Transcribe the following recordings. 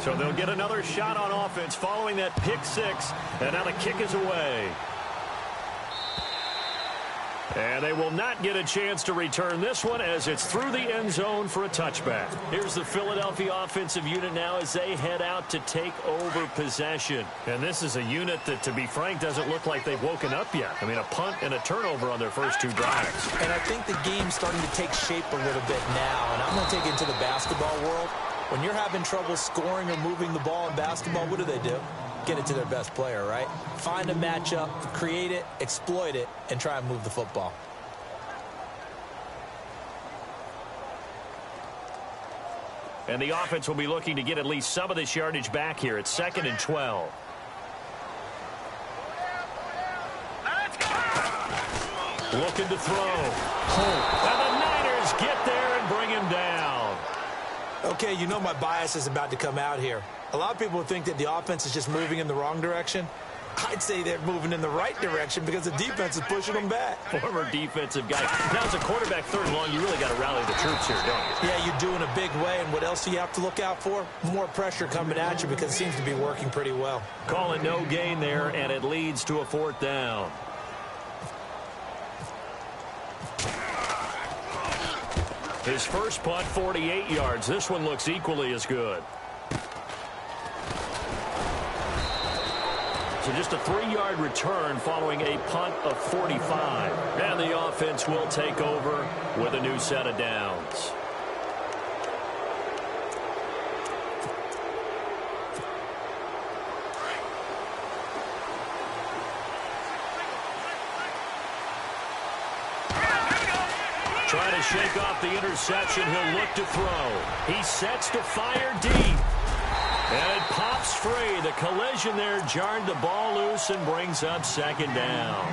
So they'll get another shot on offense following that pick six. And now the kick is away. And they will not get a chance to return this one as it's through the end zone for a touchback. Here's the Philadelphia offensive unit now as they head out to take over possession. And this is a unit that, to be frank, doesn't look like they've woken up yet. I mean, a punt and a turnover on their first two drives. And I think the game's starting to take shape a little bit now. And I'm going to take it to the basketball world. When you're having trouble scoring or moving the ball in basketball, what do? Get it to their best player, right? Find a matchup, create it, exploit it, and try and move the football. And the offense will be looking to get at least some of this yardage back here. It's 2nd and 12. Looking to throw. And the Niners get there and bring him down. Okay, you know my bias is about to come out here. A lot of people think that the offense is just moving in the wrong direction. I'd say they're moving in the right direction because the defense is pushing them back. Former defensive guy. Now, as a quarterback, 3rd and long, you really got to rally the troops here, don't you? Yeah, you're doing a big way, and what else do you have to look out for? More pressure coming at you because it seems to be working pretty well. Calling no gain there, and it leads to a 4th down. His first punt, 48 yards. This one looks equally as good. So just a 3-yard return following a punt of 45. And the offense will take over with a new set of downs. Trying to shake off the interception. He'll look to throw. He sets to fire deep. And it pops free. The collision there jarred the ball loose and brings up 2nd down.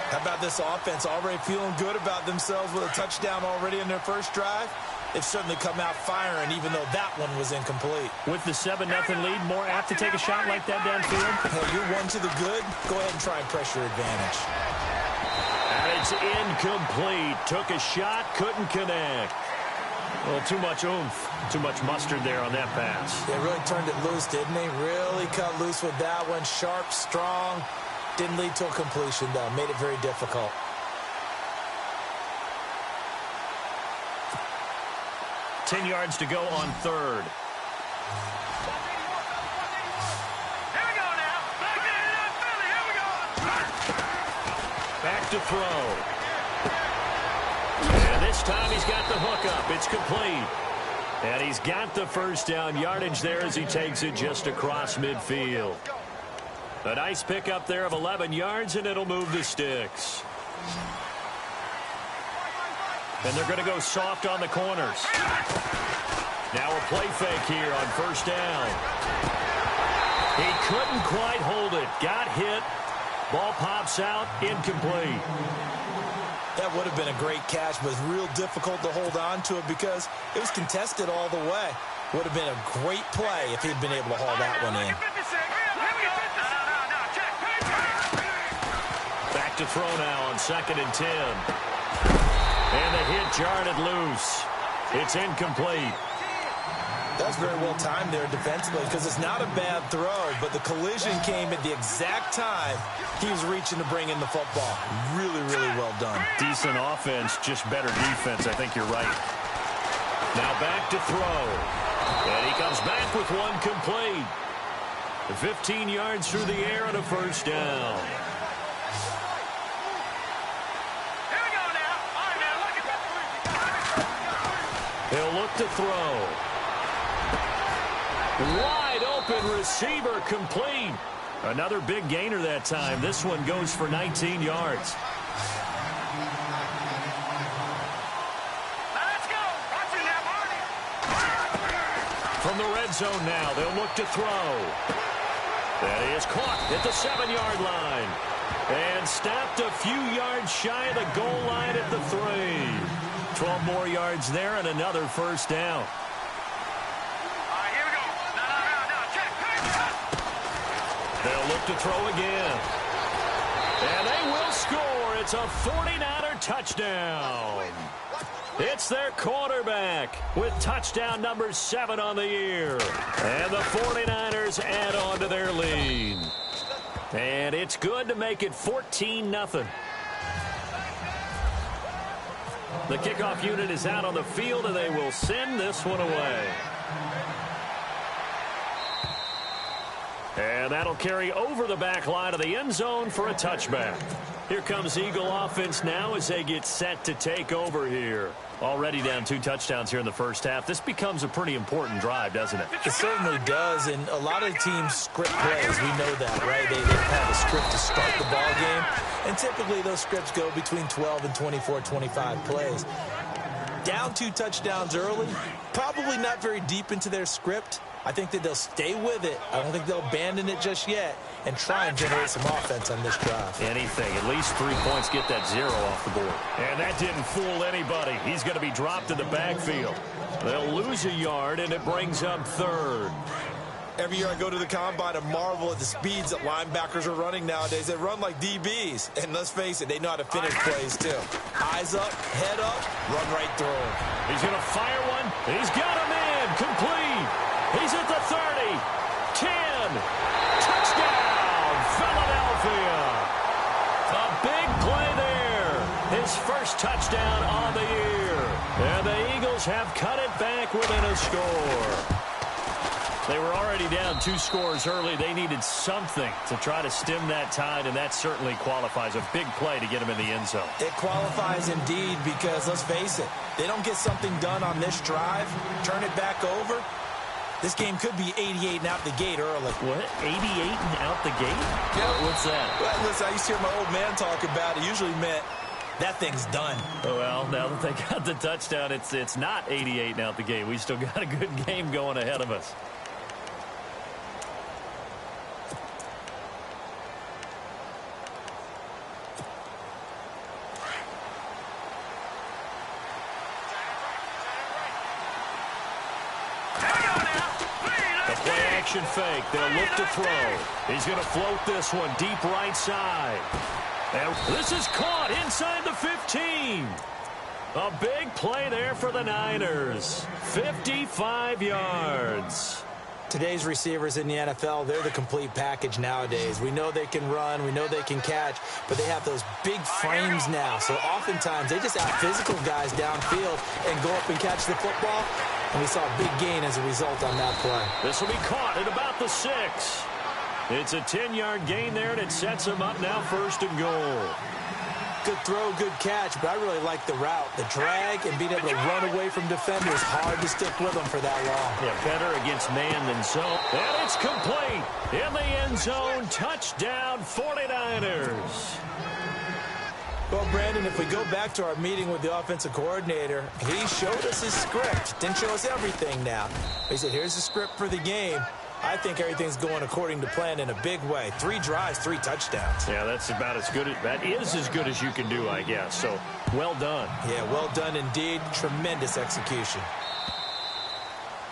How about this offense already feeling good about themselves with a touchdown already in their first drive? They've certainly come out firing, even though that one was incomplete. With the 7-0 lead, more apt to take a shot like that downfield? Well, you're one to the good. Go ahead and try and pressure advantage. And it's incomplete. Took a shot, couldn't connect. Well, too much oomph, too much mustard there on that pass. They really turned it loose, didn't they? Really cut loose with that one. Sharp, strong. Didn't lead to a completion, though. Made it very difficult. Ten yards to go on 3rd. Here we go now. Here we go. Back to throw. And this time he's got the hook up. It's complete. And he's got the first down yardage there as he takes it just across midfield. A nice pickup there of 11 yards, and it'll move the sticks. And they're going to go soft on the corners. Now a play fake here on 1st down. He couldn't quite hold it. Got hit. Ball pops out. Incomplete. That would have been a great catch, but it's real difficult to hold on to it because it was contested all the way. Would have been a great play if he'd been able to haul that one in. Back to throw now on 2nd and 10. And the hit jarred it loose. It's incomplete. That was very well timed there defensively because it's not a bad throw, but the collision came at the exact time he was reaching to bring in the football. Really, really well done. Decent offense, just better defense. I think you're right. Now back to throw. And he comes back with one complete. 15 yards through the air and a 1st down. Here we go now. All right, man, look at that. He'll look to throw. Wide open receiver complete. Another big gainer that time. This one goes for 19 yards. Let's go. Watching that, Marty. From the red zone now, they'll look to throw. That is caught at the 7-yard line. And stopped a few yards shy of the goal line at the 3. 12 more yards there and another 1st down. They'll look to throw again. And they will score. It's a 49er touchdown. It's their quarterback with touchdown number 7 on the year. And the 49ers add on to their lead. And it's good to make it 14-0. The kickoff unit is out on the field, and they will send this one away. And that'll carry over the back line of the end zone for a touchback. Here comes Eagle offense now as they get set to take over here. Already down 2 touchdowns here in the first half. This becomes a pretty important drive, doesn't it? It certainly does, and a lot of teams script plays. We know that, right? They have a script to start the ball game, and typically those scripts go between 12 and 24, 25 plays. Down 2 touchdowns early, probably not very deep into their script. I think that they'll stay with it. I don't think they'll abandon it just yet and try and generate some offense on this drive. Anything. At least 3 points, get that 0 off the board. And that didn't fool anybody. He's going to be dropped in the backfield. They'll lose a yard, and it brings up 3rd. Every year I go to the combine and marvel at the speeds that linebackers are running nowadays. They run like DBs. And let's face it, they know how to finish plays too. Eyes up, head up, run right through him. He's going to fire one. He's got him in. Complete. He's at the 30. 10. Touchdown, Philadelphia. A big play there. His first touchdown on the year. And the Eagles have cut it back within a score. They were already down 2 scores early. They needed something to try to stem that tide, and that certainly qualifies. A big play to get him in the end zone. It qualifies indeed because, let's face it, they don't get something done on this drive, turn it back over, this game could be 88 and out the gate early. What? 88 and out the gate? Yeah. What's that? Well, listen, I used to hear my old man talk about it. Usually meant that thing's done. Oh, well, now that they got the touchdown, it's not 88 and out the gate. We still got a good game going ahead of us. Action fake. They'll look to throw. He's going to float this one deep right side. And this is caught inside the 15. A big play there for the Niners. 55 yards. Today's receivers in the NFL, they're the complete package nowadays. We know they can run, we know they can catch, but they have those big frames now. So oftentimes they just out-physical guys downfield and go up and catch the football. And we saw a big gain as a result on that play. This will be caught at about the 6. It's a 10-yard gain there, and it sets them up now 1st and goal. Good throw, good catch, but I really like the route. The drag and being able to run away from defenders. Hard to stick with them for that long. Yeah, better against man than zone. And it's complete. In the end zone, touchdown 49ers. Well, Brandon, if we go back to our meeting with the offensive coordinator, he showed us his script. Didn't show us everything now. He said, here's the script for the game. I think everything's going according to plan in a big way. 3 drives, 3 touchdowns. Yeah, that's about as good. That is as good as you can do, I guess. So, well done. Yeah, well done indeed. Tremendous execution.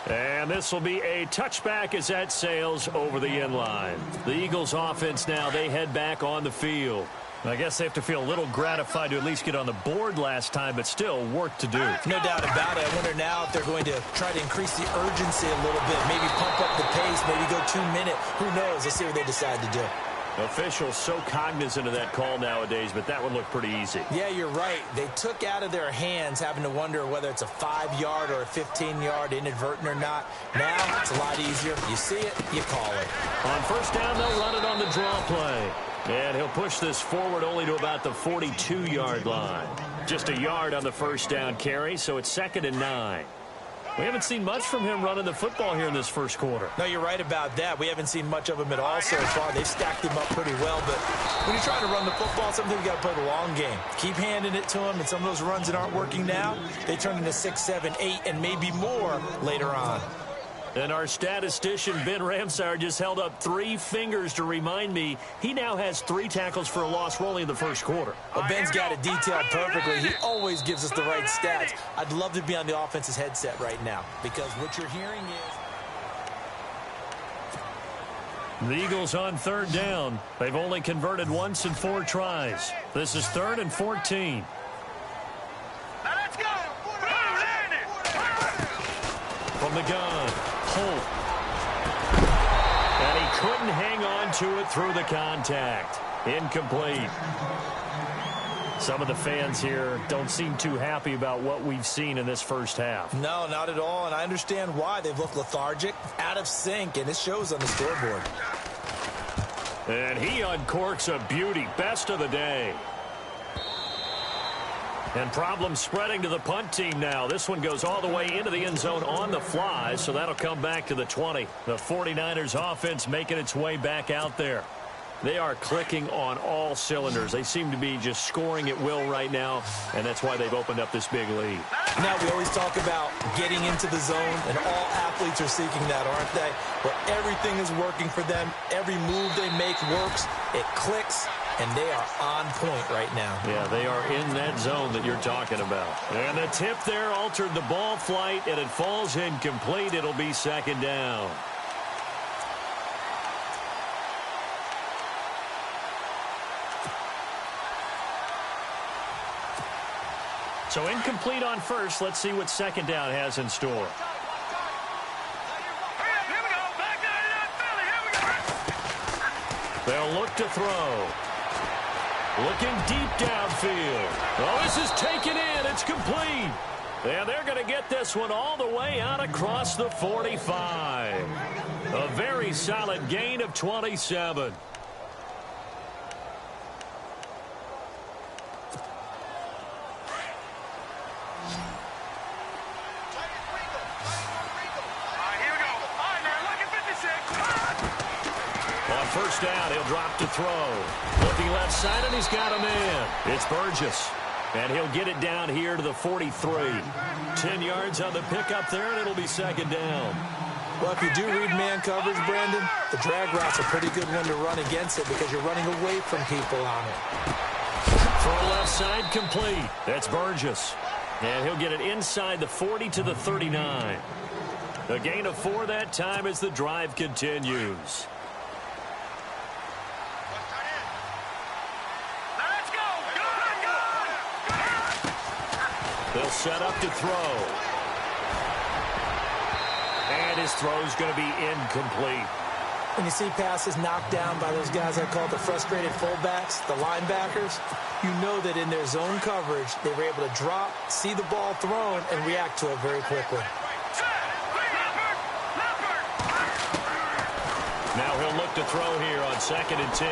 And this will be a touchback as that sails over the end line. The Eagles offense now, they head back on the field. I guess they have to feel a little gratified to at least get on the board last time, but still work to do. No doubt about it. I wonder now if they're going to try to increase the urgency a little bit, maybe pump up the pace, maybe go 2 minute. Who knows? Let's see what they decide to do. Officials so cognizant of that call nowadays, but that would look pretty easy. Yeah, you're right. They took out of their hands having to wonder whether it's a 5-yard or a 15-yard inadvertent or not. Now it's a lot easier. You see it, you call it. On 1st down, they'll run it on the draw play. And he'll push this forward only to about the 42-yard line. Just a yard on the 1st down carry, so it's 2nd and 9. We haven't seen much from him running the football here in this first quarter. No, you're right about that. We haven't seen much of him at all so far. They've stacked him up pretty well, but when you're trying to run the football, sometimes you got to play the long game. Keep handing it to him, and some of those runs that aren't working now, they turn into 6, 7, 8, and maybe more later on. And our statistician, Ben Ramsauer, just held up 3 fingers to remind me he now has 3 tackles for a loss only in the first quarter. Well, Ben's got it detailed perfectly. He always gives us the right stats. I'd love to be on the offense's headset right now because what you're hearing is... The Eagles on 3rd down. They've only converted once in 4 tries. This is 3rd and 14. Now let's go. the gun. Holt. And he couldn't hang on to it through the contact. Incomplete. Some of the fans here don't seem too happy about what we've seen in this first half. No, not at all, and I understand why. They've looked lethargic, out of sync, and it shows on the scoreboard. And he uncorks a beauty. Best of the day. And problems spreading to the punt team now. This one goes all the way into the end zone on the fly, so that'll come back to the 20. The 49ers offense making its way back out there. They are clicking on all cylinders. They seem to be just scoring at will right now, and that's why they've opened up this big lead. Now, we always talk about getting into the zone, and all athletes are seeking that, aren't they? Where everything is working for them. Every move they make works. It clicks, and they are on point right now. Yeah, they are in that zone that you're talking about. And the tip there altered the ball flight, and it falls incomplete. It'll be second down. So incomplete on first. Let's see what second down has in store. Here we go. Back down in that belly. Here we go. They'll look to throw. Looking deep downfield. Oh, this is taken in. It's complete. And they're going to get this one all the way out across the 45. A very solid gain of 27. First down, he'll drop to throw. Looking left side, and he's got a man. It's Burgess. And he'll get it down here to the 43. 10 yards on the pickup there, and it'll be second down. Well, if you do read man coverage, Brandon, the drag route's a pretty good one to run against it because you're running away from people on it. Throw left side complete. That's Burgess. And he'll get it inside the 40 to the 39. A gain of 4 that time as the drive continues. They'll set up to throw. And his throw's going to be incomplete. When you see passes knocked down by those guys I call the frustrated fullbacks, the linebackers, you know that in their zone coverage, they were able to drop, see the ball thrown, and react to it very quickly. Now he'll look to throw here on 2nd and 10.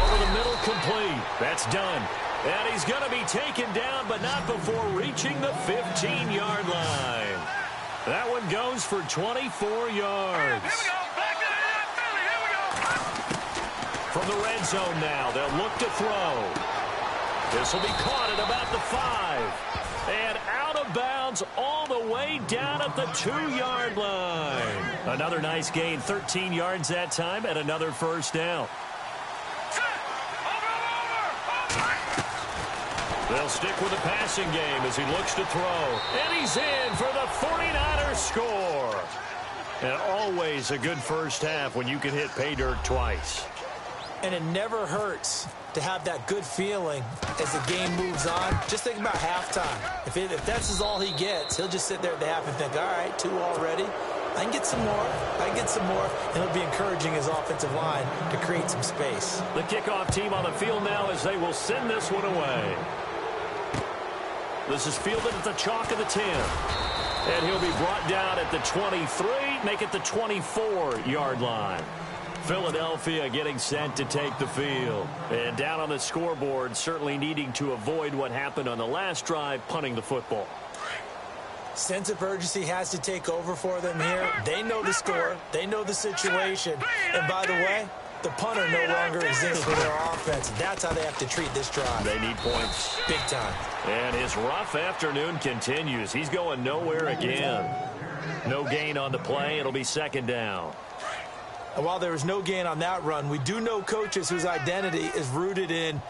Over the middle, complete. That's done. And he's going to be taken down, but not before reaching the 15-yard line. That one goes for 24 yards. Here we go. Back down in that belly. Here we go. From the red zone now, they'll look to throw. This will be caught at about the 5. And out of bounds all the way down at the 2-yard line. Another nice gain, 13 yards that time, and another first down. They'll stick with the passing game as he looks to throw. And he's in for the 49ers score. And always a good first half when you can hit pay dirt twice. And it never hurts to have that good feeling as the game moves on. Just think about halftime. If that's all he gets, he'll just sit there at the half and think, all right, 2 already. I can get some more. I can get some more. And it'll be encouraging his offensive line to create some space. The kickoff team on the field now as they will send this one away. This is fielded at the chalk of the 10. And he'll be brought down at the 23, make it the 24-yard line. Philadelphia getting set to take the field. And down on the scoreboard, certainly needing to avoid what happened on the last drive, punting the football. Sense of urgency has to take over for them here. They know the score. They know the situation. And by the way, the punter no longer exists for their offense. That's how they have to treat this drive. They need points. Big time. And his rough afternoon continues. He's going nowhere again. No gain on the play. It'll be second down. And while there was no gain on that run, we do know coaches whose identity is rooted in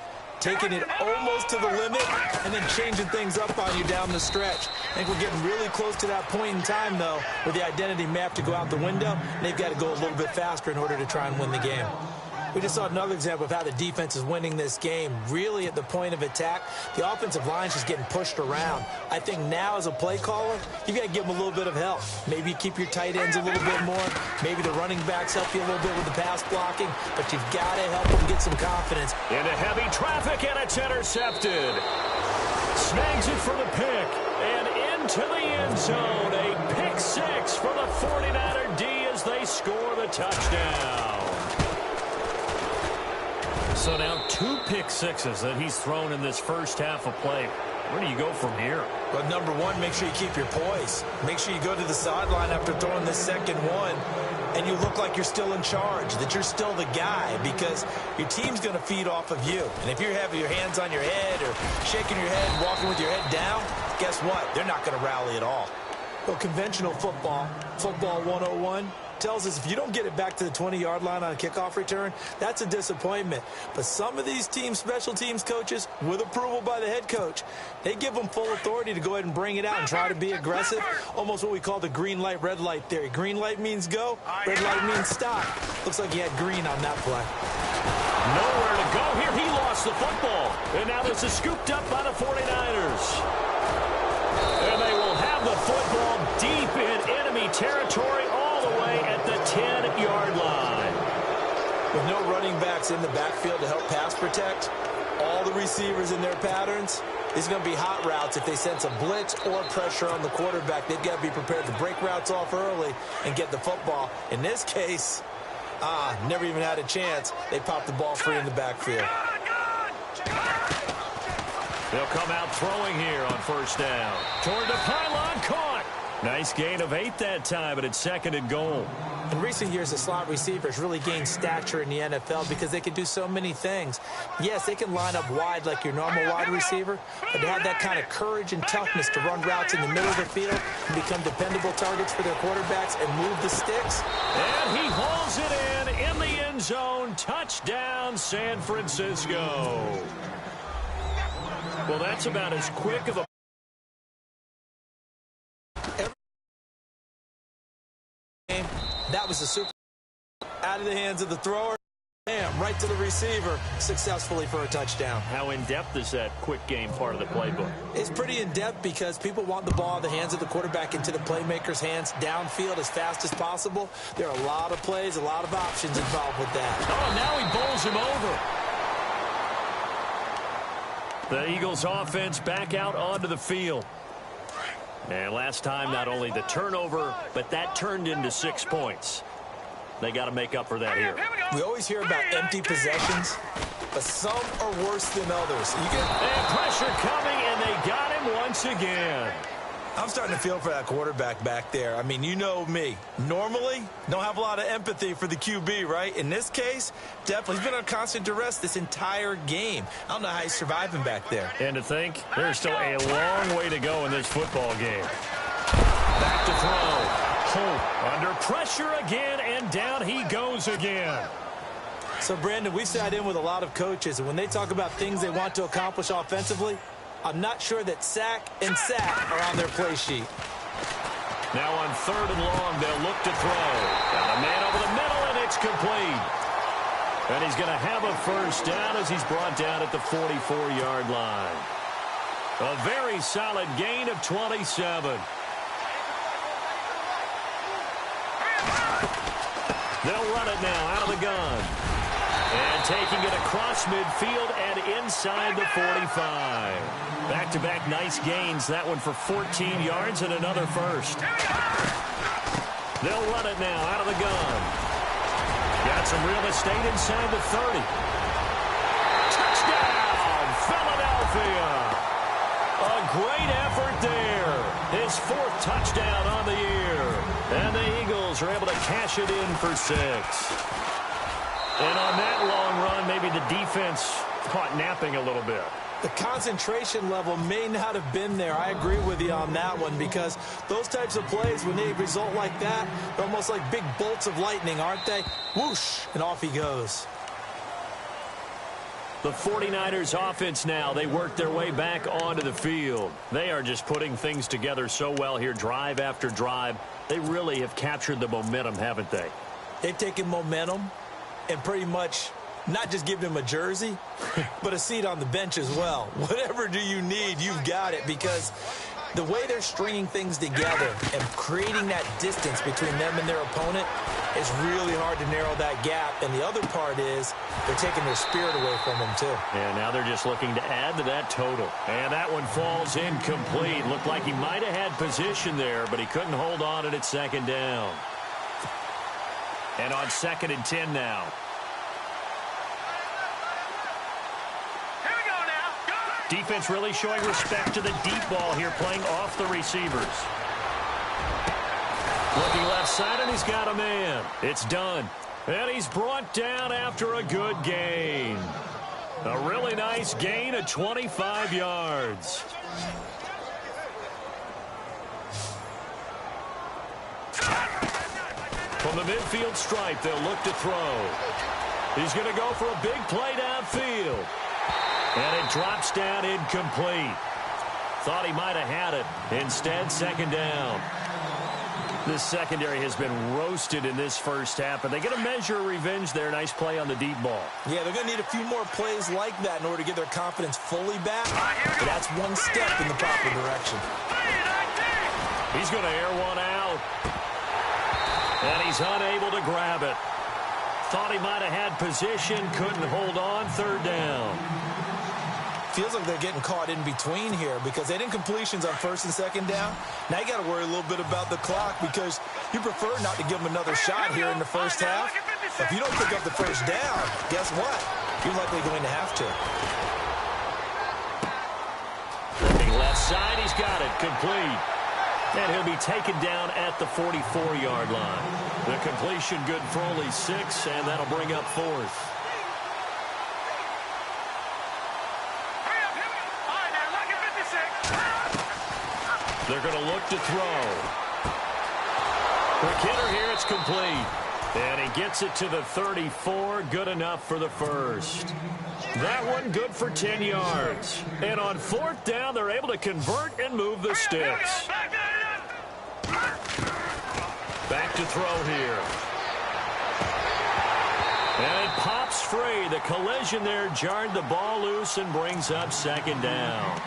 taking it almost to the limit and then changing things up on you down the stretch. I think we're getting really close to that point in time, though, where the identity may have to go out the window, and they've got to go a little bit faster in order to try and win the game. We just saw another example of how the defense is winning this game. Really at the point of attack, the offensive line is just getting pushed around. I think now as a play caller, you got to give them a little bit of help. Maybe you keep your tight ends a little bit more. Maybe the running backs help you a little bit with the pass blocking. But you've got to help them get some confidence. Into heavy traffic, and it's intercepted. Snags it for the pick, and into the end zone. A pick six for the 49er D as they score the touchdown. So now 2 pick sixes that he's thrown in this first half of play. Where do you go from here? Well, number one, make sure you keep your poise. Make sure you go to the sideline after throwing this second one, and you look like you're still in charge, that you're still the guy, because your team's going to feed off of you. And if you're having your hands on your head or shaking your head, walking with your head down, guess what? They're not going to rally at all. Well, conventional football 101, tells us if you don't get it back to the 20-yard line on a kickoff return, that's a disappointment. But some of these team special teams coaches, with approval by the head coach, they give them full authority to go ahead and bring it out and try to be aggressive, almost what we call the green light, red light theory. Green light means go, red light means stop. Looks like he had green on that play. Nowhere to go here. He lost the football. And now this is scooped up by the 49ers. And they will have the football deep in enemy territory all the way at the 10-yard line. With no running backs in the backfield to help pass protect, all the receivers in their patterns, these are going to be hot routes. If they sense a blitz or pressure on the quarterback, they've got to be prepared to break routes off early and get the football. In this case, never even had a chance. They popped the ball free in the backfield. They'll come out throwing here on first down. Toward the pylon, caught. Nice gain of 8 that time, but it's 2nd and goal. In recent years, the slot receivers really gained stature in the NFL because they can do so many things. Yes, they can line up wide like your normal wide receiver, but they have that kind of courage and toughness to run routes in the middle of the field and become dependable targets for their quarterbacks and move the sticks. And he hauls it in the end zone. Touchdown, San Francisco. Well, that's about as quick of a... That was a super out of the hands of the thrower. Bam, right to the receiver successfully for a touchdown. How in-depth is that quick game part of the playbook? It's pretty in-depth because people want the ball in the hands of the quarterback into the playmaker's hands downfield as fast as possible. There are a lot of plays, a lot of options involved with that. Oh, now he bowls him over. The Eagles offense back out onto the field. And last time, not only the turnover, but that turned into 6 points. They got to make up for that here. We always hear about empty possessions, but some are worse than others. And pressure coming, and they got him once again. I'm starting to feel for that quarterback back there. I mean, you know me. Normally, don't have a lot of empathy for the QB, right? In this case, definitely. He's been on constant duress this entire game. I don't know how he's surviving back there. And to think, there's still a long way to go in this football game. Back to throw. Holt under pressure again, and down he goes again. So, Brandon, we sat in with a lot of coaches, and when they talk about things they want to accomplish offensively, I'm not sure that sack and sack are on their play sheet. Now on 3rd and long, they'll look to throw. Got a man over the middle, and it's complete. And he's going to have a first down as he's brought down at the 44-yard line. A very solid gain of 27. They'll run it now out of the gun. And taking it across midfield and inside the 45. Back-to-back nice gains. That one for 14 yards and another first. They'll run it now out of the gun. Got some real estate inside the 30. Touchdown, Philadelphia. A great effort there. His 4th touchdown on the year. And the Eagles are able to cash it in for 6. And on that long run, maybe the defense caught napping a little bit. The concentration level may not have been there. I agree with you on that one because those types of plays, when they result like that, they're almost like big bolts of lightning, aren't they? Whoosh, and off he goes. The 49ers offense now, they work their way back onto the field. They are just putting things together so well here, drive after drive. They really have captured the momentum, haven't they? They've taken momentum and pretty much not just giving him a jersey, but a seat on the bench as well. Whatever do you need, you've got it, because the way they're stringing things together and creating that distance between them and their opponent is really hard to narrow that gap. And the other part is they're taking their spirit away from them, too. And now they're just looking to add to that total. And that one falls incomplete. Looked like he might have had position there, but he couldn't hold on at second down. And on 2nd and 10 now. Here we go now. Go! Defense really showing respect to the deep ball here, playing off the receivers. Looking left side, and he's got a man. It's done. And he's brought down after a good gain. A really nice gain of 25 yards. From the midfield stripe, they'll look to throw. He's going to go for a big play downfield. And it drops down incomplete. Thought he might have had it. Instead, 2nd down. This secondary has been roasted in this first half, but they get a measure of revenge there. Nice play on the deep ball. Yeah, they're going to need a few more plays like that in order to get their confidence fully back. But that's one step in the proper direction. He's going to air one out. And he's unable to grab it. Thought he might have had position, couldn't hold on, 3rd down. Feels like they're getting caught in between here because they didn't completions on 1st and 2nd down. Now you got to worry a little bit about the clock because you prefer not to give them another shot here in the first half. If you don't pick up the 1st down, guess what? You're likely going to have to. Looking left side, he's got it, complete. And he'll be taken down at the 44-yard line. The completion good for only 6, and that'll bring up 4th. They're going to look to throw. Quick hitter here, it's complete. And he gets it to the 34, good enough for the first. That one good for 10 yards. And on 4th down, they're able to convert and move the sticks. Back to throw here. And it pops free. The collision there jarred the ball loose and brings up 2nd down.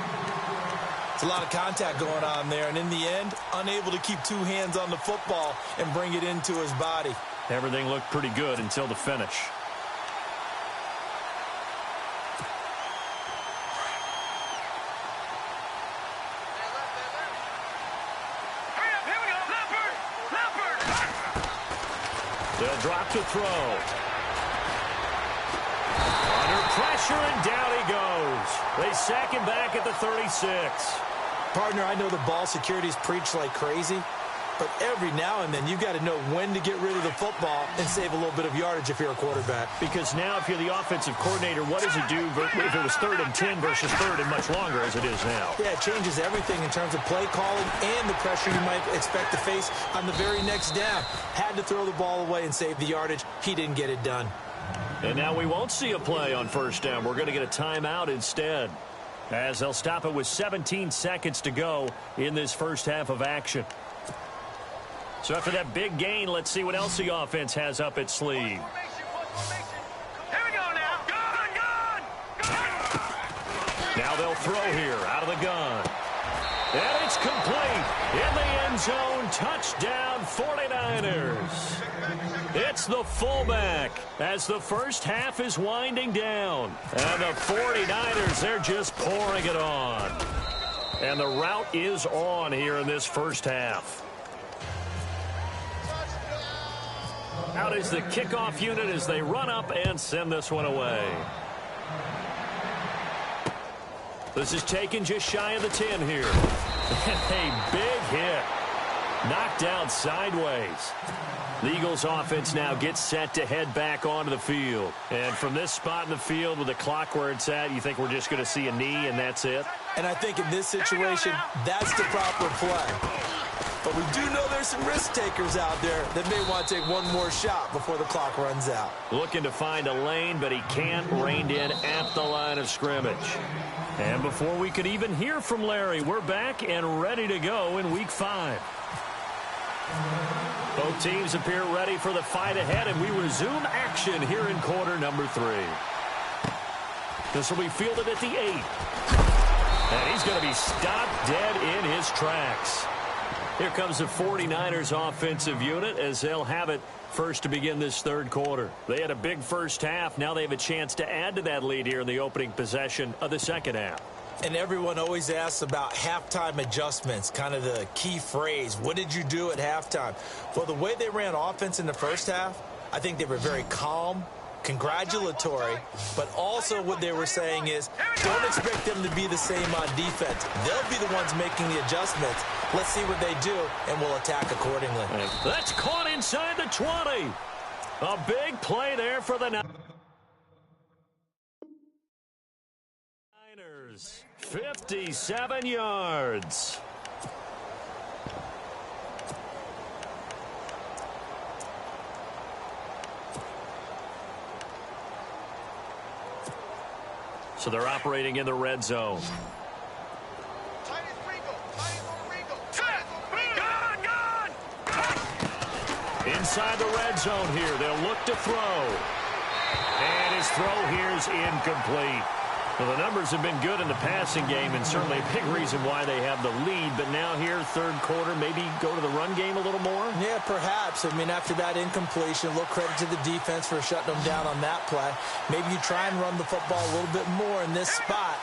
It's a lot of contact going on there, and in the end, unable to keep 2 hands on the football and bring it into his body. Everything looked pretty good until the finish. They'll drop to throw. Under pressure, and down he goes. They sack him back at the 36. Partner, I know the ball security's preached like crazy, but every now and then you've got to know when to get rid of the football and save a little bit of yardage if you're a quarterback. Because now if you're the offensive coordinator, what does it do if it was 3rd and 10 versus 3rd and much longer as it is now? Yeah, it changes everything in terms of play calling and the pressure you might expect to face on the very next down. Had to throw the ball away and save the yardage. He didn't get it done. And now we won't see a play on 1st down. We're going to get a timeout instead, as they'll stop it with 17 seconds to go in this first half of action. So after that big gain, let's see what else the offense has up its sleeve. Here we go now. Gun! Now they'll throw here out of the gun. And it's complete. In the end zone, touchdown 49ers. It's the fullback as the first half is winding down. And the 49ers, they're just pouring it on. And the route is on here in this first half. Out is the kickoff unit as they run up and send this one away. This is taken just shy of the 10 here. A big hit. Knocked down sideways. The Eagles offense now gets set to head back onto the field. And from this spot in the field with the clock where it's at, you think we're just going to see a knee and that's it? And I think in this situation, that's the proper play. But we do know there's some risk takers out there that may want to take one more shot before the clock runs out. Looking to find a lane, but he can't. Reined in at the line of scrimmage. And before we could even hear from Larry, we're back and ready to go in Week 5. Both teams appear ready for the fight ahead, and we resume action here in quarter number 3. This will be fielded at the 8. And he's going to be stopped dead in his tracks. Here comes the 49ers offensive unit as they'll have it first to begin this third quarter. They had a big first half. Now they have a chance to add to that lead here in the opening possession of the second half. And everyone always asks about halftime adjustments, kind of the key phrase. What did you do at halftime? Well, the way they ran offense in the first half, I think they were very calm, congratulatory, but also what they were saying is don't expect them to be the same on defense. They'll be the ones making the adjustments. Let's see what they do, and we'll attack accordingly. That's caught inside the 20. A big play there for the Niners. 57 yards. So they're operating in the red zone. Inside the red zone here, they'll look to throw. And his throw here is incomplete. Well, the numbers have been good in the passing game, and certainly a big reason why they have the lead. But now here, third quarter, maybe go to the run game a little more? Yeah, perhaps. I mean, after that incompletion, a little credit to the defense for shutting them down on that play. Maybe you try and run the football a little bit more in this spot.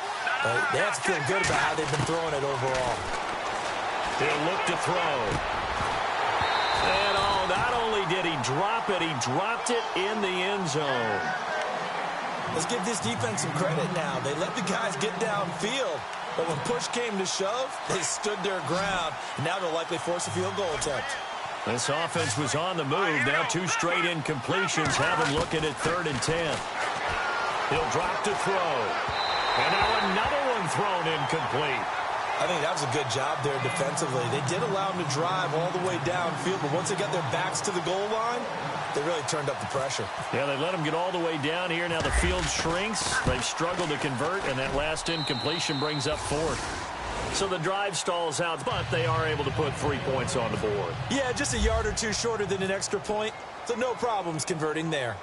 They have to feel good about how they've been throwing it overall. They'll look to throw. And not only did he drop it, he dropped it in the end zone. Let's give this defense some credit now. They let the guys get downfield, but when push came to shove, they stood their ground. Now they'll likely force a field goal attempt. This offense was on the move. Now 2 straight incompletions have him looking at 3rd and 10. He'll drop to throw. And now another one thrown incomplete. I think that was a good job there defensively. They did allow him to drive all the way downfield, but once they got their backs to the goal line, they really turned up the pressure. Yeah, they let him get all the way down here. Now the field shrinks. They've struggled to convert, and that last incompletion brings up 4th. So the drive stalls out, but they are able to put 3 points on the board. Yeah, just a yard or 2 shorter than an extra point, so no problems converting there.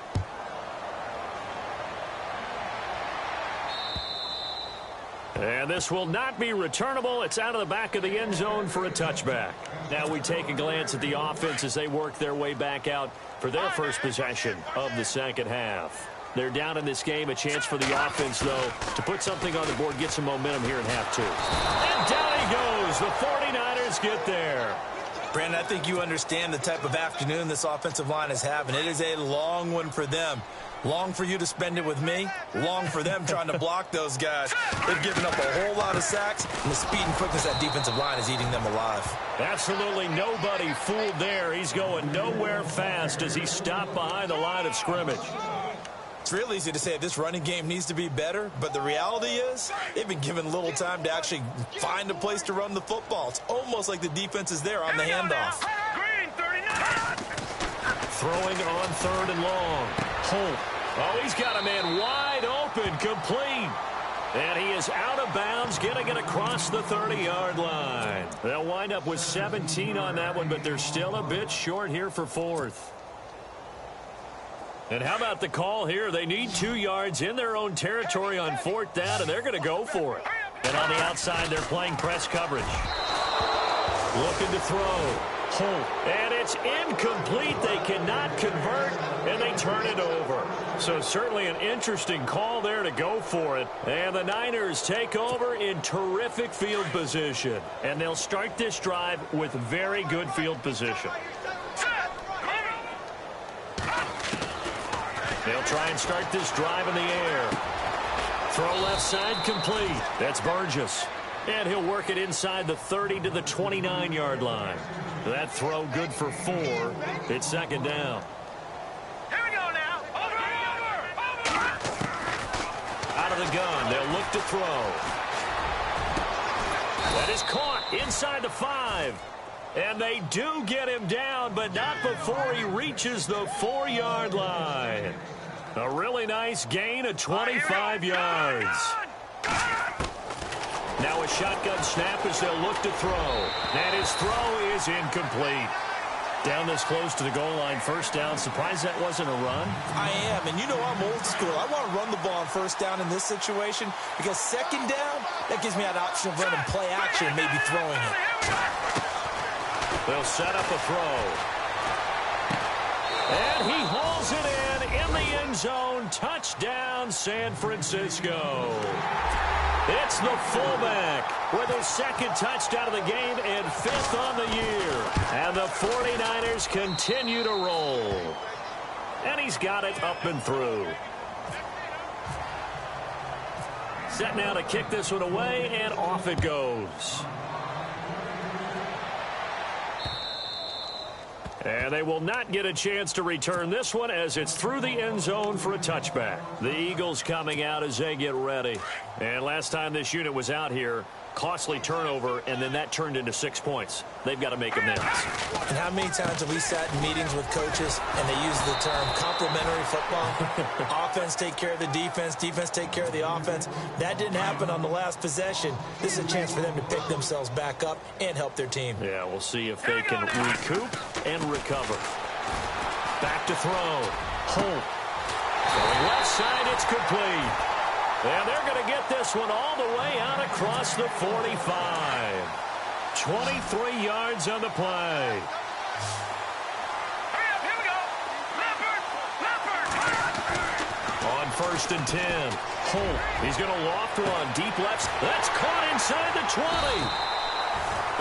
And this will not be returnable. It's out of the back of the end zone for a touchback. Now we take a glance at the offense as they work their way back out for their first possession of the second half. They're down in this game. A chance for the offense, though, to put something on the board, get some momentum here in half 2. And down he goes. The 49ers get there. Brandon, I think you understand the type of afternoon this offensive line is having. It is a long one for them. Long for you to spend it with me. Long for them trying to block those guys. They've given up a whole lot of sacks, and the speed and quickness of that defensive line is eating them alive. Absolutely nobody fooled there. He's going nowhere fast as he stopped behind the line of scrimmage. It's real easy to say this running game needs to be better, but the reality is they've been given little time to actually find a place to run the football. It's almost like the defense is there on the handoff. Throwing on 3rd and long. Holt. Oh, he's got a man wide open, complete. And he is out of bounds, getting it across the 30-yard line. They'll wind up with 17 on that one, but they're still a bit short here for 4th. And how about the call here? They need 2 yards in their own territory on 4th down, and they're going to go for it. And on the outside, they're playing press coverage. Looking to throw. Holt. And it's incomplete. They cannot convert, and they turn it over. So certainly an interesting call there to go for it. And the Niners take over in terrific field position. And they'll start this drive with very good field position. They'll try and start this drive in the air. Throw left side complete. That's Burgess. And he'll work it inside the 30 to the 29-yard line. That throw good for 4. It's 2nd down. Here we go now. Over. Out of the gun. They'll look to throw. That is caught inside the 5. And they do get him down, but not before he reaches the 4-yard line. A really nice gain of 25 yards. Now a shotgun snap as they'll look to throw. And his throw is incomplete. Down this close to the goal line, first down. Surprised that wasn't a run? I am, and you know I'm old school. I want to run the ball on first down in this situation because second down, that gives me that option of running play action and maybe throwing it. They'll set up a throw. And he hauls it in the end zone. Touchdown, San Francisco. It's the fullback with his second touchdown of the game and 5th on the year. And the 49ers continue to roll. And he's got it up and through. Set now to kick this one away, and off it goes. And they will not get a chance to return this one as it's through the end zone for a touchback. The Eagles coming out as they get ready. And last time this unit was out here, costly turnover, and then that turned into 6 points. They've got to make amends. And how many times have we sat in meetings with coaches and they use the term complementary football? Offense take care of the defense, defense take care of the offense. That didn't happen on the last possession. This is a chance for them to pick themselves back up and help their team. Yeah, we'll see if they can recoup and recover. Back to throw. Holt. Going left side, it's complete. And they're going to get this one all the way out across the 45. 23 yards on the play. Hurry up, here we go. Leopard. On 1st and 10. Holt. He's going to loft one. Deep left. That's caught inside the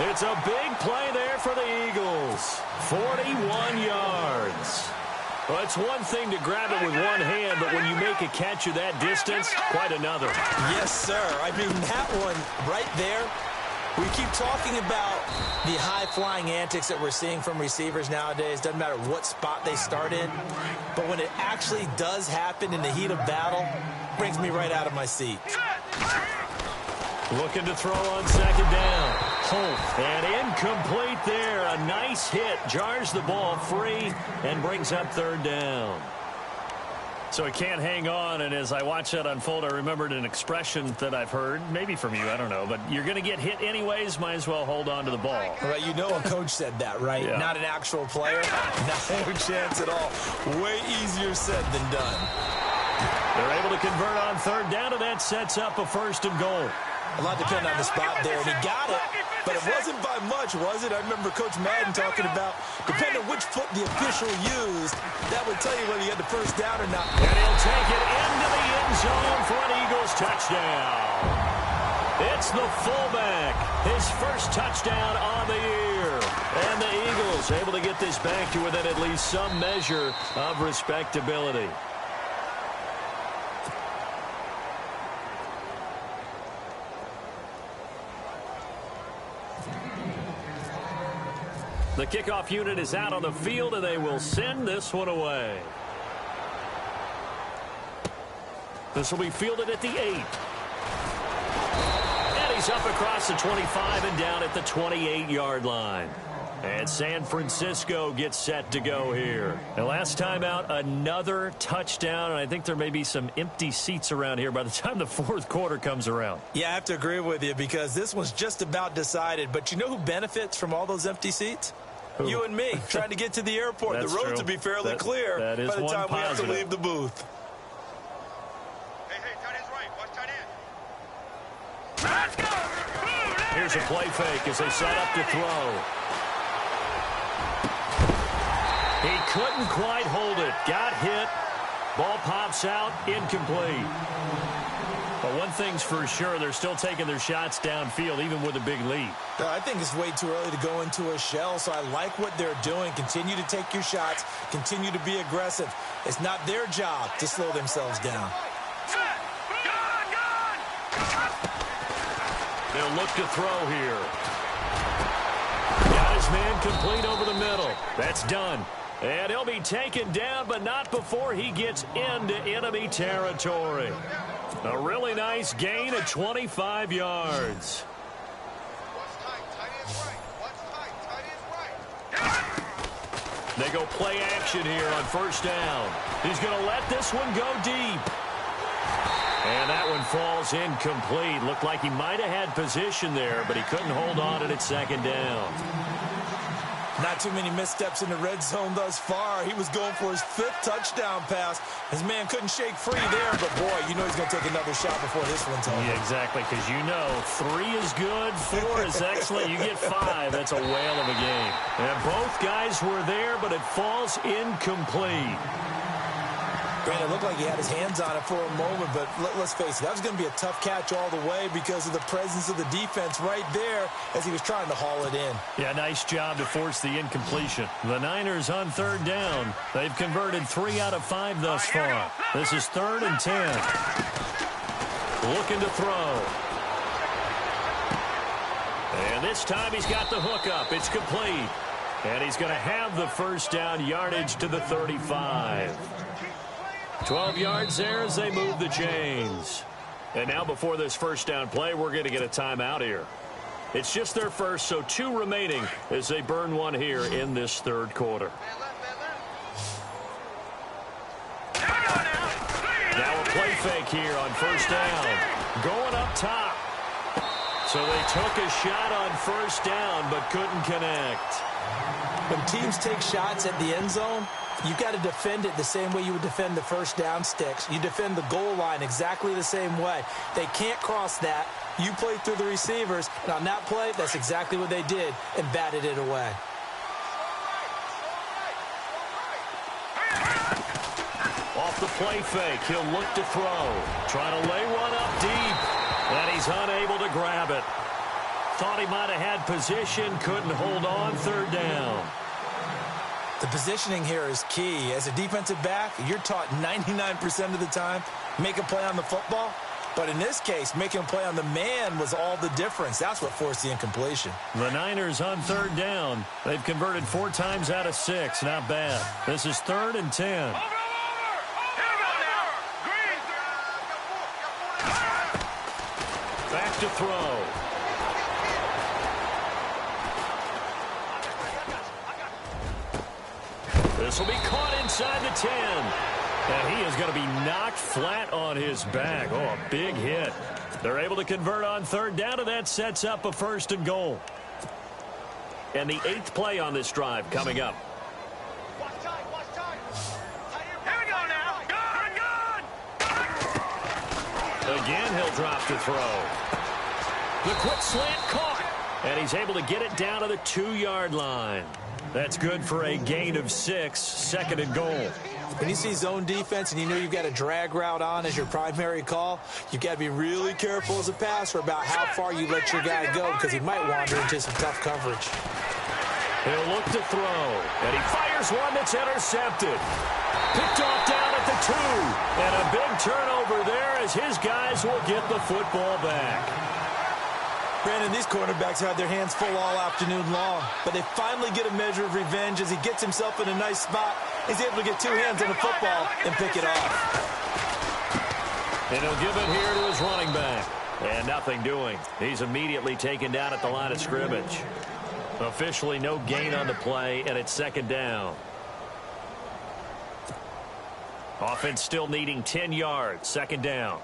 20. It's a big play there for the Eagles. 41 yards. Well, it's one thing to grab it with one hand, but when you make a catch of that distance, quite another. Yes, sir. I mean, that one right there, we keep talking about the high-flying antics that we're seeing from receivers nowadays. Doesn't matter what spot they start in, but when it actually does happen in the heat of battle, brings me right out of my seat. Looking to throw on second down. Holt, and incomplete there. A nice hit. Jars the ball free and brings up 3rd down. So he can't hang on, and as I watch that unfold, I remembered an expression that I've heard, maybe from you, I don't know, but you're going to get hit anyways, might as well hold on to the ball. Right, you know a coach said that, right? Yeah. Not an actual player. No chance at all. Way easier said than done. They're able to convert on 3rd down, and that sets up a 1st and goal. A lot depended on the spot there, and he got it, but it wasn't by much, was it? I remember Coach Madden talking about, depending on which foot the official used, that would tell you whether you had the 1st down or not. And he'll take it into the end zone for an Eagles touchdown. It's the fullback, his 1st touchdown on the year. And the Eagles able to get this back to within at least some measure of respectability. The kickoff unit is out on the field, and they will send this one away. This will be fielded at the 8. And he's up across the 25 and down at the 28-yard line. And San Francisco gets set to go here. And last time out, another touchdown, and I think there may be some empty seats around here by the time the 4th quarter comes around. Yeah, I have to agree with you because this one's just about decided. But you know who benefits from all those empty seats? Who? You and me, trying to get to the airport. That's the roads true. will be fairly clear that is by the time we have to positive. leave the booth. Hey, tight end's right. Watch tight end. Let's go. Here's a play fake as they set up to throw. He couldn't quite hold it. Got hit. Ball pops out. Incomplete. But one thing's for sure, they're still taking their shots downfield, even with a big lead. I think it's way too early to go into a shell, so I like what they're doing. Continue to take your shots. Continue to be aggressive. It's not their job to slow themselves down. They'll look to throw here. Got his man complete over the middle. That's done. And he'll be taken down, but not before he gets into enemy territory. A really nice gain of 25 yards. They go play action here on 1st down. He's going to let this one go deep. And that one falls incomplete. Looked like he might have had position there, but he couldn't hold on to it at 2nd down. Not too many missteps in the red zone thus far. He was going for his 5th touchdown pass. His man couldn't shake free there, but boy, you know he's going to take another shot before this one's over. Yeah, exactly, because you know 3 is good, 4 is excellent. You get 5. That's a whale of a game. And both guys were there, but it falls incomplete. Granted, it looked like he had his hands on it for a moment, but let's face it, that was going to be a tough catch all the way because of the presence of the defense right there as he was trying to haul it in. Yeah, nice job to force the incompletion. The Niners on 3rd down. They've converted 3 out of 5 thus far. This is 3rd and 10. Looking to throw. And this time he's got the hook up. It's complete. And he's going to have the first down yardage to the 35. 12 yards there as they move the chains. And now before this first down play, we're going to get a timeout here. It's just their first, so 2 remaining as they burn one here in this 3rd quarter. Now a play fake here on first down. Going up top. So they took a shot on first down but couldn't connect. When teams take shots at the end zone, you got to defend it the same way you would defend the first down sticks. You defend the goal line exactly the same way. They can't cross that. You play through the receivers. And on that play, that's exactly what they did and batted it away. Off the play fake, he'll look to throw. Trying to lay one up deep. And he's unable to grab it. Thought he might have had position, couldn't hold on, 3rd down. The positioning here is key. As a defensive back, you're taught 99% of the time, make a play on the football. But in this case, making a play on the man was all the difference. That's what forced the incompletion. The Niners on 3rd down. They've converted 4 times out of 6. Not bad. This is 3rd and 10. Back to throw. This will be caught inside the 10. And he is going to be knocked flat on his back. Oh, a big hit. They're able to convert on 3rd down, and that sets up a 1st and goal. And the 8th play on this drive coming up. Watch time. Here we go now. Good. Again, he'll drop to throw. The quick slant caught. And he's able to get it down to the 2-yard line. That's good for a gain of 6, 2nd and goal. When you see zone defense and you know you've got a drag route on as your primary call, you've got to be really careful as a passer about how far you let your guy go because he might wander into some tough coverage. He'll look to throw, and he fires one that's intercepted. Picked off down at the 2, and a big turnover there as his guys will get the football back. Brandon, these cornerbacks had their hands full all afternoon long, but they finally get a measure of revenge as he gets himself in a nice spot. He's able to get 2 hands on the football and pick it off. And he'll give it here to his running back. And nothing doing. He's immediately taken down at the line of scrimmage. Officially no gain on the play, and it's 2nd down. Offense still needing 10 yards, 2nd down.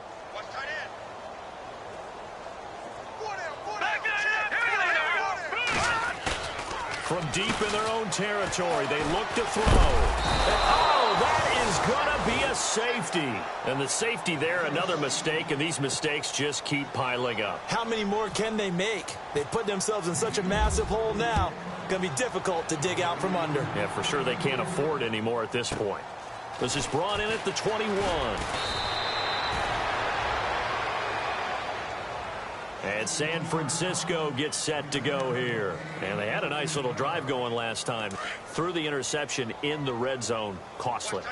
From deep in their own territory, they look to throw. And, oh, that is going to be a safety. And the safety there, another mistake, and these mistakes just keep piling up. How many more can they make? They put themselves in such a massive hole now. Going to be difficult to dig out from under. Yeah, for sure they can't afford anymore at this point. This is brought in at the 21. And San Francisco gets set to go here. And they had a nice little drive going last time. Threw the interception in the red zone. Costly.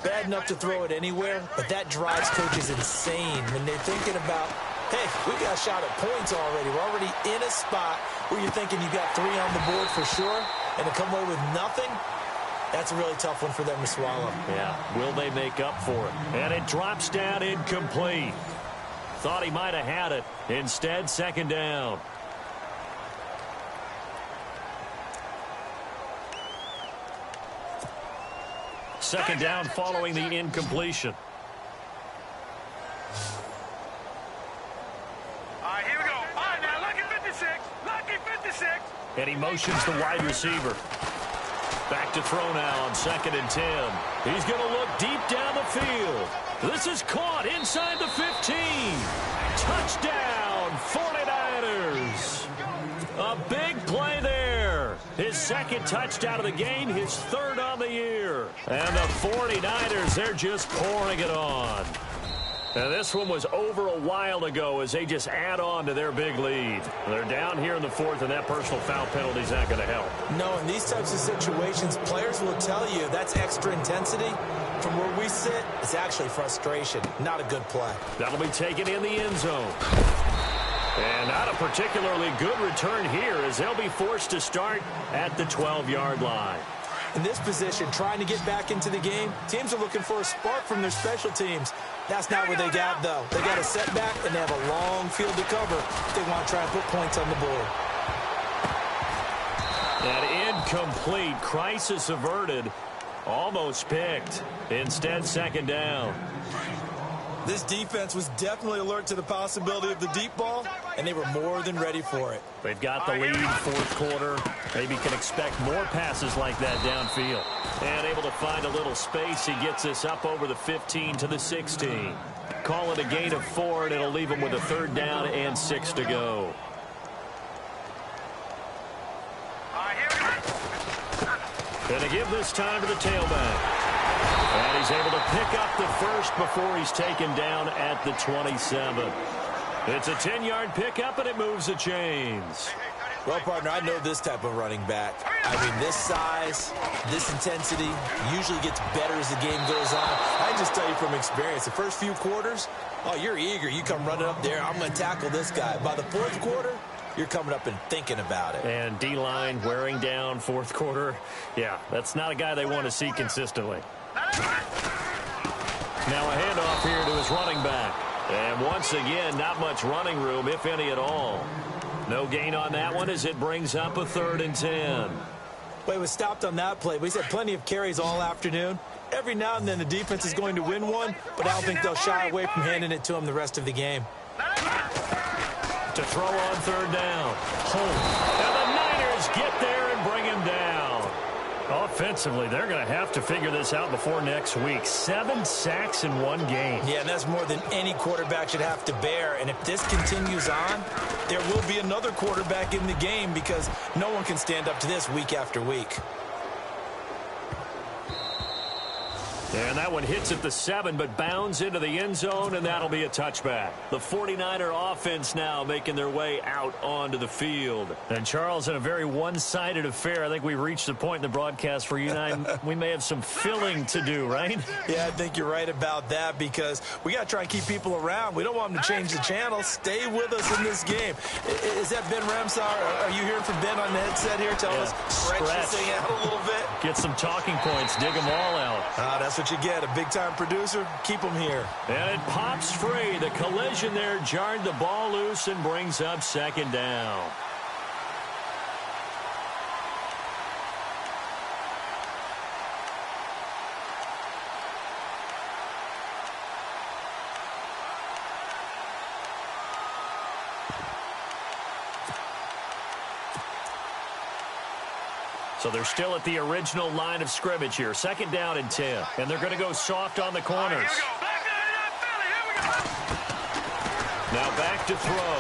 Bad enough to throw it anywhere, but that drives coaches insane when they're thinking about, hey, we got a shot at points already. We're already in a spot where you're thinking you got 3 on the board for sure, and to come away with nothing, that's a really tough one for them to swallow. Yeah, will they make up for it? And it drops down incomplete. Thought he might have had it. Instead, 2nd down. Second down following the incompletion. All right, here we go. All right, now, lucky 56. Lucky 56. And he motions the wide receiver. Back to throw now on 2nd and 10. He's going to look deep down the field. This is caught inside the 15. Touchdown, 49ers. A big play there. His 2nd touchdown of the game, his 3rd on the year. And the 49ers, they're just pouring it on. And this one was over a while ago as they just add on to their big lead. They're down here in the 4th, and that personal foul penalty is not going to help. No, in these types of situations, players will tell you that's extra intensity. From where we sit, it's actually frustration. Not a good play. That'll be taken in the end zone. And not a particularly good return here as they'll be forced to start at the 12-yard line. In this position, trying to get back into the game, teams are looking for a spark from their special teams. That's not what they got, though. They got a setback, and they have a long field to cover if they want to try and put points on the board. That incomplete, crisis averted, almost picked. Instead, 2nd down. This defense was definitely alert to the possibility of the deep ball, and they were more than ready for it. They've got the lead, 4th quarter. Maybe can expect more passes like that downfield. And able to find a little space. He gets this up over the 15 to the 16. Call it a gain of 4, and it'll leave him with a 3rd down and 6 to go. Gonna give this time to the tailback. And he's able to pick up the 1st before he's taken down at the 27. It's a 10-yard pickup, and it moves the chains. Well, partner, I know this type of running back. I mean, this size, this intensity usually gets better as the game goes on. I can just tell you from experience, the first few quarters, oh, you're eager. You come running up there. I'm going to tackle this guy. By the 4th quarter, you're coming up and thinking about it. And D-line wearing down 4th quarter. Yeah, that's not a guy they want to see consistently. Now a handoff here to his running back. And once again, not much running room, if any at all. No gain on that one as it brings up a 3rd and 10. Well, he was stopped on that play, but he's had plenty of carries all afternoon. Every now and then the defense is going to win one, but I don't think they'll shy away from handing it to him the rest of the game. To throw on 3rd down. And the Niners get there and bring him down. Offensively, they're going to have to figure this out before next week. 7 sacks in one game. Yeah, and that's more than any quarterback should have to bear. And if this continues on, there will be another quarterback in the game because no one can stand up to this week after week. And that one hits at the 7, but bounds into the end zone, and that'll be a touchback. The 49er offense now making their way out onto the field. And, Charles, in a very one-sided affair, I think we've reached the point in the broadcast where you and I, we may have some filling to do, right? Yeah, I think you're right about that because we got to try and keep people around. We don't want them to change the channel. Stay with us in this game. Is that Ben Ramsar? Are you hearing from Ben on the headset here? Tell us, stretch this thing out a little bit. Get some talking points. Dig them all out. That's what you get. A big-time producer, keep them here. And it pops free. The collision there jarred the ball loose and brings up 2nd down. So they're still at the original line of scrimmage here. 2nd down and 10. And they're going to go soft on the corners. Now back to throw.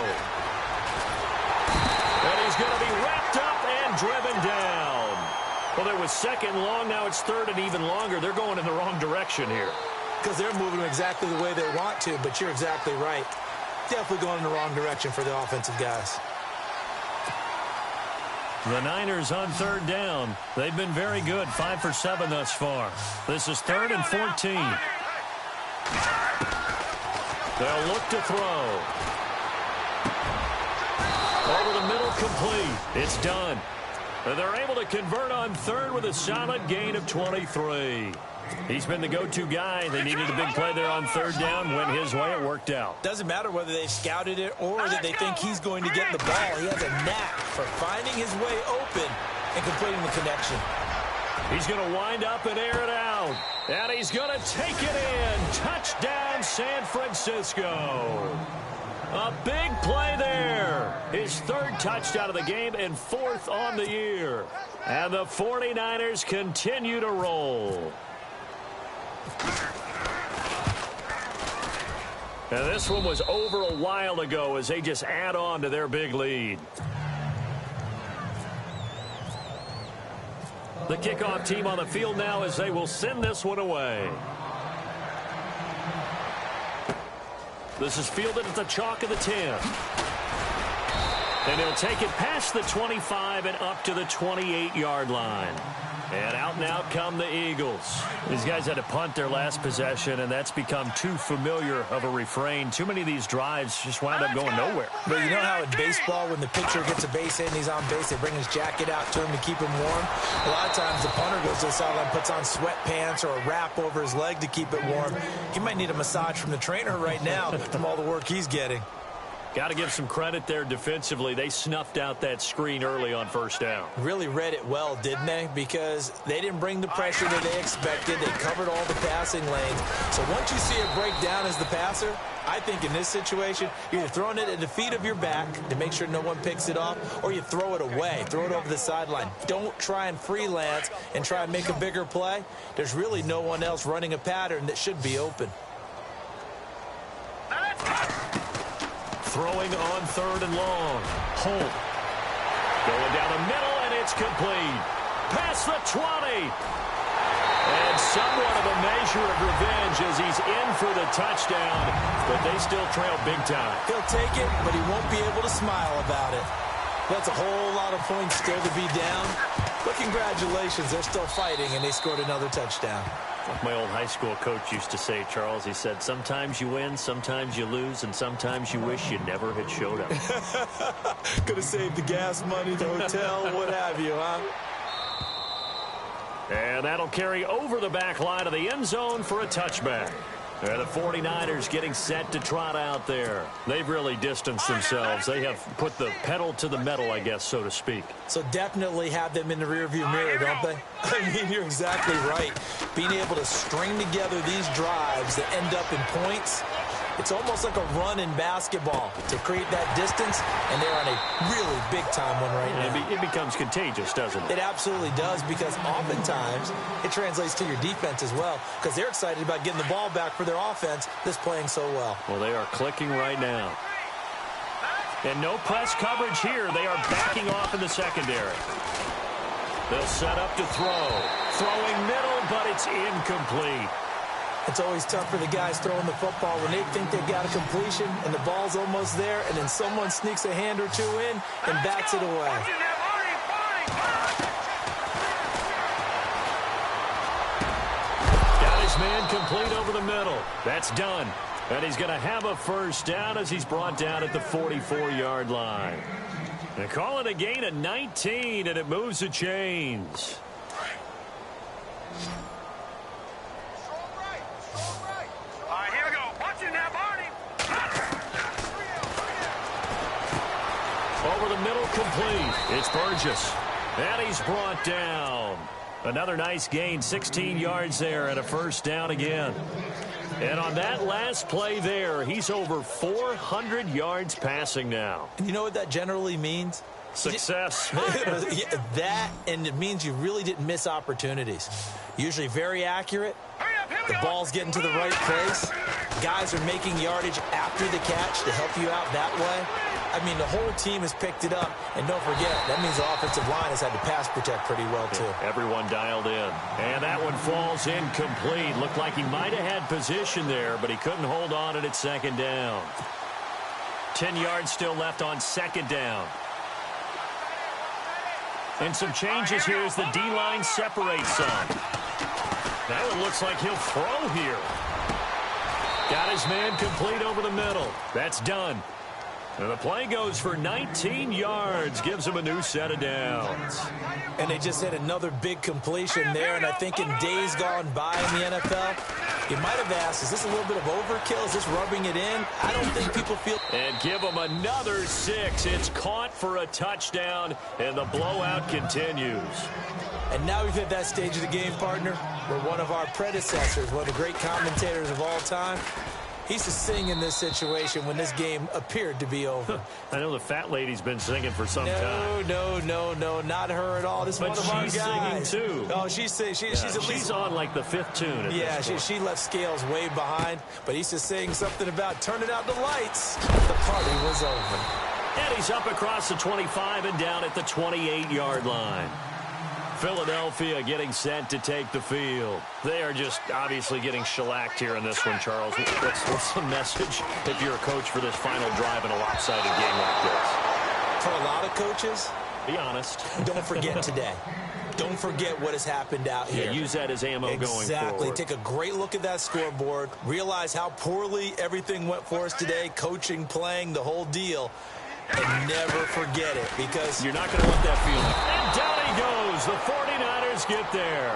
And he's going to be wrapped up and driven down. Well, there was 2nd long. Now it's 3rd and even longer. They're going in the wrong direction here. Because they're moving exactly the way they want to, but you're exactly right. Definitely going in the wrong direction for the offensive guys. The Niners on 3rd down. They've been very good, 5 for 7 thus far. This is 3rd and 14. They'll look to throw. Over the middle, complete. It's done. They're able to convert on 3rd with a solid gain of 23. He's been the go-to guy. They needed a big play there on 3rd down. Went his way. It worked out. Doesn't matter whether they've scouted it or that they think he's going to get the ball. He has a knack for finding his way open and completing the connection. He's going to wind up and air it out. And he's going to take it in. Touchdown, San Francisco. A big play there. His third touchdown of the game and fourth on the year. And the 49ers continue to roll. And this one was over a while ago as they just add on to their big lead. The kickoff team on the field now as they will send this one away. This is fielded at the chalk of the 10. And he'll take it past the 25 and up to the 28-yard line. And out come the Eagles. These guys had to punt their last possession, and that's become too familiar of a refrain. Too many of these drives just wound up going nowhere. But you know how in baseball, when the pitcher gets a base hit and he's on base, they bring his jacket out to him to keep him warm? A lot of times the punter goes to the sideline, puts on sweatpants or a wrap over his leg to keep it warm. He might need a massage from the trainer right now from all the work he's getting. Got to give some credit there defensively. They snuffed out that screen early on first down. Really read it well, didn't they? Because they didn't bring the pressure that they expected. They covered all the passing lanes. So once you see it break down as the passer, I think in this situation, you're either throwing it at the feet of your back to make sure no one picks it off, or you throw it away, throw it over the sideline. Don't try and freelance and try and make a bigger play. There's really no one else running a pattern that should be open. Throwing on third and long. Holt. Going down the middle, and it's complete. Past the 20. And somewhat of a measure of revenge as he's in for the touchdown, but they still trail big time. He'll take it, but he won't be able to smile about it. That's a whole lot of points still to be down. But congratulations, they're still fighting, and they scored another touchdown. Like my old high school coach used to say, Charles, he said, sometimes you win, sometimes you lose, and sometimes you wish you never had showed up. Could have saved the gas money, the hotel, what have you, huh? And that'll carry over the back line of the end zone for a touchback. And the 49ers getting set to trot out there. They've really distanced themselves. They have put the pedal to the metal, I guess, so to speak. So definitely have them in the rearview mirror, don't they? I mean, you're exactly right. Being able to string together these drives that end up in points, it's almost like a run in basketball to create that distance, and they're on a really big-time one right now. It becomes contagious, doesn't it? It absolutely does, because oftentimes it translates to your defense as well, because they're excited about getting the ball back for their offense that's playing so well. Well, they are clicking right now. And no press coverage here. They are backing off in the secondary. They'll set up to throw. Throwing middle, but it's incomplete. It's always tough for the guys throwing the football when they think they've got a completion and the ball's almost there, and then someone sneaks a hand or two in and bats it away. Got his man complete over the middle. That's done. And he's going to have a first down as he's brought down at the 44-yard line. They call it a gain of 19, and it moves the chains. Over the middle, complete. It's Burgess. And he's brought down. Another nice gain, 16 yards there, and a first down again. And on that last play there, he's over 400 yards passing now. And you know what that generally means? Success. That, and it means you really didn't miss opportunities. Usually very accurate. The ball's getting to the right place. Guys are making yardage after the catch to help you out that way. I mean, the whole team has picked it up. And don't forget, that means the offensive line has had to pass protect pretty well, too. Yeah, everyone dialed in. And that one falls incomplete. Looked like he might have had position there, but he couldn't hold on at second down. 10 yards still left on second down. And some changes here as the D-line separates some. That one looks like he'll throw here. Got his man complete over the middle. That's done. And the play goes for 19 yards, gives him a new set of downs. And they just had another big completion there, and I think in days gone by in the NFL, you might have asked, is this a little bit of overkill? Is this rubbing it in? I don't think people feel... And give him another 6. It's caught for a touchdown, and the blowout continues. And now we've hit that stage of the game, partner, where one of our predecessors, one of the great commentators of all time, He's just singing in this situation when this game appeared to be over. I know the fat lady's been singing for some time. No, not her at all. This is one of our guys. But she's singing, too. Oh, she's at least... She's on, like, the 5th tune at this point. She left Scales way behind, but he's just saying something about turning out the lights. The party was over. And he's up across the 25 and down at the 28-yard line. Philadelphia getting set to take the field. They are just obviously getting shellacked here in this one, Charles. What's the message if you're a coach for this final drive in a lopsided game like this? For a lot of coaches, be honest. Don't forget today. Don't forget what has happened out here. Yeah, use that as ammo going forward. Exactly. Take a great look at that scoreboard. Realize how poorly everything went for us today. Coaching, playing, the whole deal. And never forget it, because you're not going to want that feeling. And down he goes. The 49ers get there.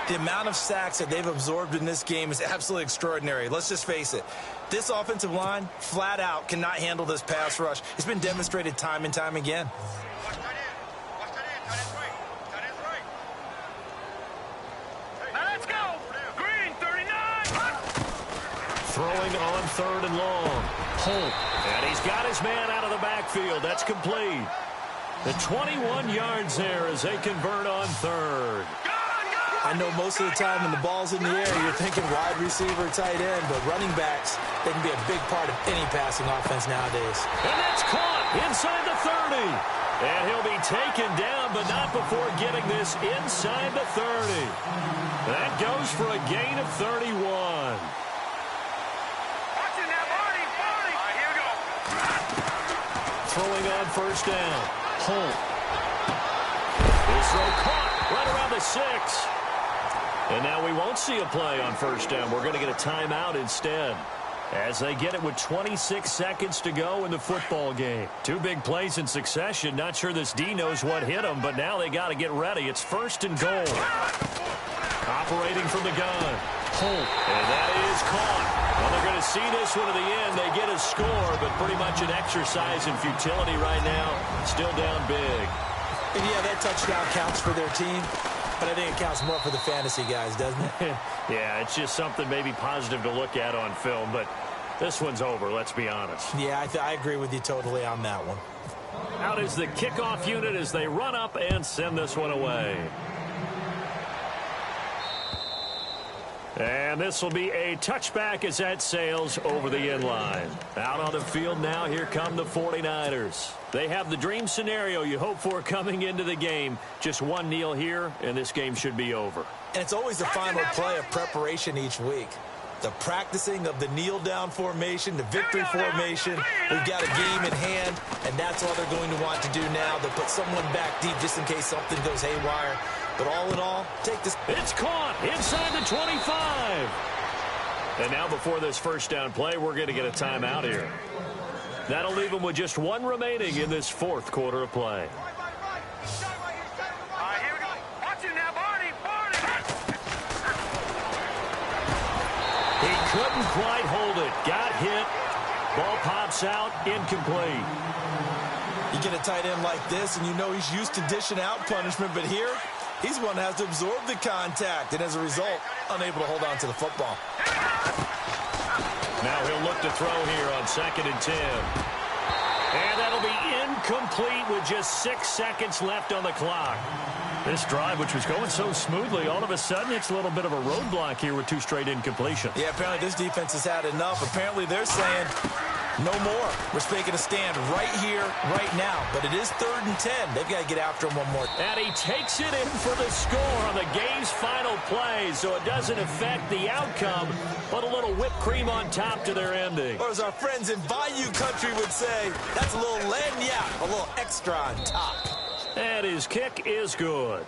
The amount of sacks that they've absorbed in this game is absolutely extraordinary. Let's just face it. This offensive line, flat out, cannot handle this pass rush. It's been demonstrated time and time again. Let's go. Green, 39. Throwing on 3rd and long. Holt. And he's got his man out of the backfield. That's complete. The 21 yards there as they convert on 3rd. I know most of the time when the ball's in the air, you're thinking wide receiver, tight end, but running backs, they can be a big part of any passing offense nowadays. And that's caught inside the 30. And he'll be taken down, but not before getting this inside the 30. That goes for a gain of 31. Throwing on 1st down. Holt. His throw caught right around the 6. And now we won't see a play on 1st down. We're going to get a timeout instead, as they get it with 26 seconds to go in the football game. 2 big plays in succession. Not sure this D knows what hit them, but now they got to get ready. It's 1st and goal. Operating from the gun. Holt. And that is caught. Well, they're going to see this one to the end. They get a score, but pretty much an exercise in futility right now. Still down big. And yeah, that touchdown counts for their team, but I think it counts more for the fantasy guys, doesn't it? Yeah, it's just something maybe positive to look at on film, but this one's over, let's be honest. Yeah, I agree with you totally on that one. Out is the kickoff unit as they run up and send this one away. And this will be a touchback as that sails over the end line. Out on the field now, here come the 49ers. They have the dream scenario you hope for coming into the game. Just one kneel here, and this game should be over. And it's always the final play of preparation each week. The practicing of the kneel-down formation, the victory formation. We've got a game in hand, and that's all they're going to want to do now. They'll put someone back deep just in case something goes haywire. But all in all, take this. It's caught inside the 25. And now before this 1st down play, we're going to get a timeout here. That'll leave them with just 1 remaining in this 4th quarter of play. Here we go. Watch it now, Barney. He couldn't quite hold it. Got hit. Ball pops out. Incomplete. You get a tight end like this, and you know he's used to dishing out punishment, but here, he's the one that has to absorb the contact, and as a result, unable to hold on to the football. Now he'll look to throw here on 2nd and 10. And that'll be incomplete with just 6 seconds left on the clock. This drive, which was going so smoothly, all of a sudden it's a little bit of a roadblock here with 2 straight incompletions. Yeah, apparently this defense has had enough. Apparently they're saying no more. We're making a stand right here, right now. But it is 3rd and 10. They've got to get after him one more. And he takes it in for the score on the game's final play, so it doesn't affect the outcome, but a little whipped cream on top to their ending. Or as our friends in Bayou Country would say, that's a little lagniappe, a little extra on top. And his kick is good.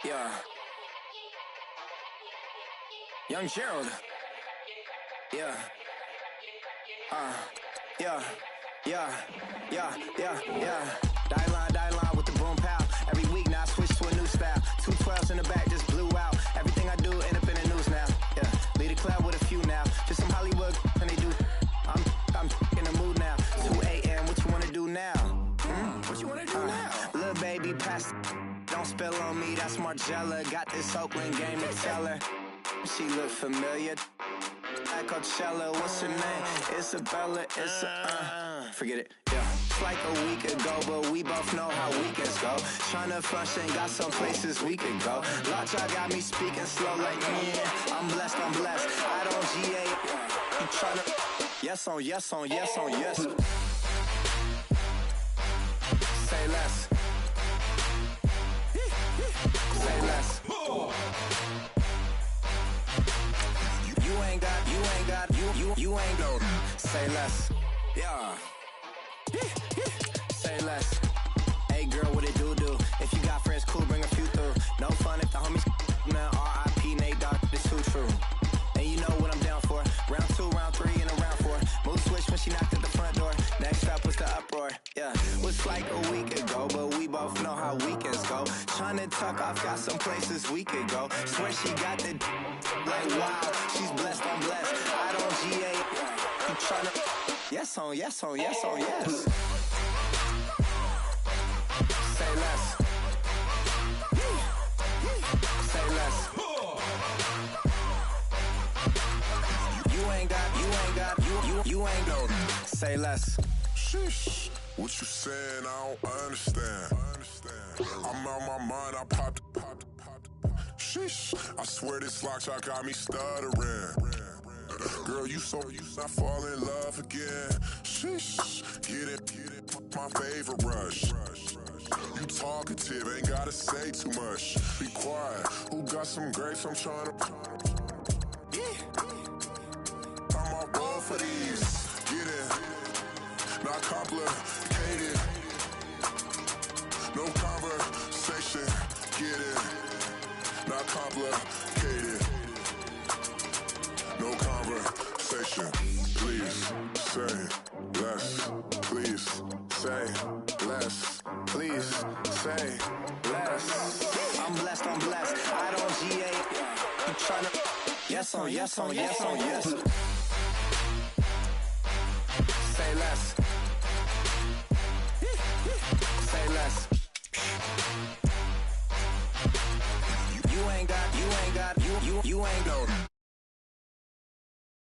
Yeah. Young Gerald. Yeah. Yeah. Die line with the boom pow. Every week now I switch to a new style. 212s in the back just blew out. Everything I do end up in the news now. Yeah. Lead a club with a few now. Just some Hollywood and they do. I'm in the mood now. 2 a.m. What you wanna do now? What you wanna do now? Little baby pass. Don't spill on me. That's Margella. Got this Oakland game to tell her. She look familiar. At Coachella, what's her name? Isabella, forget it, yeah. It's like a week ago, but we both know how weekends go. Tryna function, got some places we could go. Lot y'all got me speaking slow like, yeah, I'm blessed. I don't GA, you tryna, yes on yes. Say less. Say less. You ain't gon' say less. Yeah. Say less. Hey girl, what it do? If you got friends, cool, bring a few through. No fun if the homies man. R.I.P. Nate Dogg, this too true. And you know what I'm down for. Round 2, round 3, and a round 4. Mood switch when she knocked at the front door. Next up was the uproar. Yeah. Was like a week ago, but we both know how weekends go. Tryna tuck off, got some places we could go. Swear she got the like wow, she's blessed, I'm blessed. I don't GA. You tryna yes on yes. Say less. Say less. You ain't gon' say less. Sheesh. What you saying? I don't understand. I'm out my mind. I popped. Sheesh. I swear this lock shot got me stuttering. Girl, you not fall in love again. Sheesh. Get it. My favorite rush. You talkative, ain't gotta say too much. Be quiet. Who got some grapes? I'm tryna. I'm all roll for these. Get it. Not complicated. No conversation. Get it. Not complicated. No conversation. Please say less. Please say less. Please say less. I'm blessed. I don't GA. You tryna yes on yes. Say less. Say less. You ain't got, you ain't got.